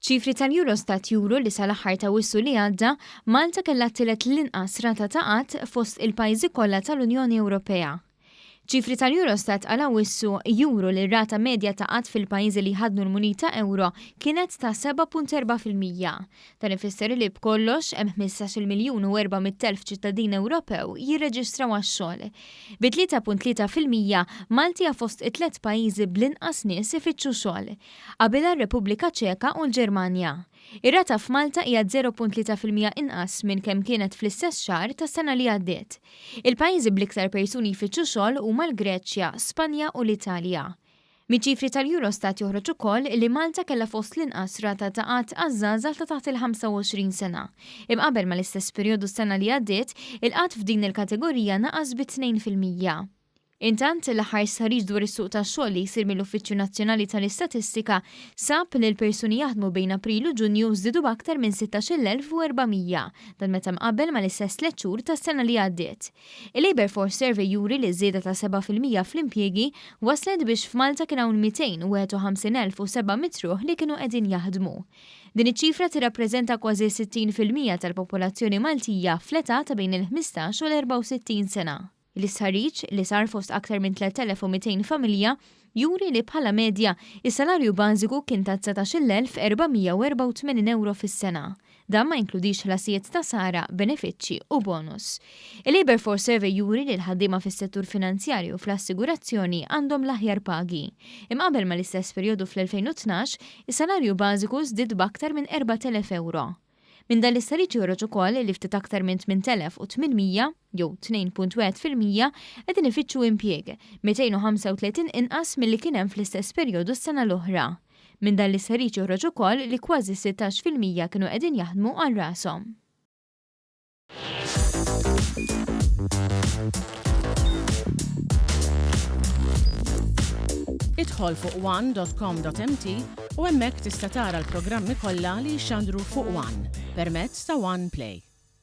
ċifri tal-Eurostat juru li sal-aħħar ta' Awwissu li għadda, Malta kellha t-tielet l-inqas rata ta' qatt fost il-pajjiżi kollha tal-Unjoni Ewropea. ċifri tal-Eurostat għal Awwissu juru li r-rata medja ta' qatt fil-pajjiżi li ħadnu l-munita euro kienet ta' 7.4%. Dan ifisser li b'kollox hemm 15,400,000 ċittadin Ewropew jirreġistraw għax-xogħol. Bi 3.3% Malti hija fost it-tliet pajjiżi bl-inqas nies ifittxu xogħol, qabilha r-Repubblika Ċeka u l-Ġermanja. Ir-rata f'Malta hija 0.3% inqas minn kemm kienet fl-istess xahar tas-sena li għaddiet. Il-pajjiżi bl-iktar persuni jfittxu xogħol huma l-Greċja, Spanja u l-Italja. Miċ-ċifri tal-Eurostat joħroġ ukoll li Malta kellha fost l-inqas rata ta' qatt għaż-żgħażagħ ta' taħt il-25 sena. Imqabel mal-istess perjodu s-sena li għaddiet, il-qatt f'din il-kategorija naqas b'2%. Intant l-aħħar stħarriġ dwar is-suq tax-xogħol li jsir mill-Uffiċċju Nazzjonali tal-Istatistika sab li l-persuni jaħdmu bejn April u Ġunju żdiedu b'aktar minn 16,400 dan meta mqabbel mal-istess tliet xhur tas-sena li għaddiet. Il-Labour Force Survey juri li żieda ta' 7% fl-impjiegi waslet biex f'Malta kien hawn 251,700 ruħ li kienu qegħdin jaħdmu. Din iċ-ċifra tirrappreżenta kważi 60% tal-popolazzjoni Maltija fl-età ta' bejn il-15 u l-64 sena. L-istħarriġ li sar fost aktar minn 3,200 familja juri li bħala medja is-salarju bażiku kien ta' 19,484 euro fis-sena. Dan ma jinkludix ħlasijiet ta' sara, benefiċċji u bonus. Il-Labour Force Survey juri li l-ħaddiema fis-settur finanzjarju fl-assigurazzjoni għandhom l-aħjar pagi. Imqabel mal-istess perjodu fl-2012, is-salarju bażiku żdied b'aktar minn 4,000 euro. Minn dan l-istħarriġ joħroġ ukoll li ftit aktar minn 8,800 jew 2.1% qegħdin ifittxu impjieg, 235 inqas milli kien hemm fl-istess perjodu s-sena l-oħra. Minn dan l-istħarriġ joħroġ ukoll li kważi 16% kienu qegħdin jaħdmu għal rashom. Idħol fuq one.com.mt u hemmhekk tista' tara l-programmi kollha li jxandru fuq One permezz ta' One Play.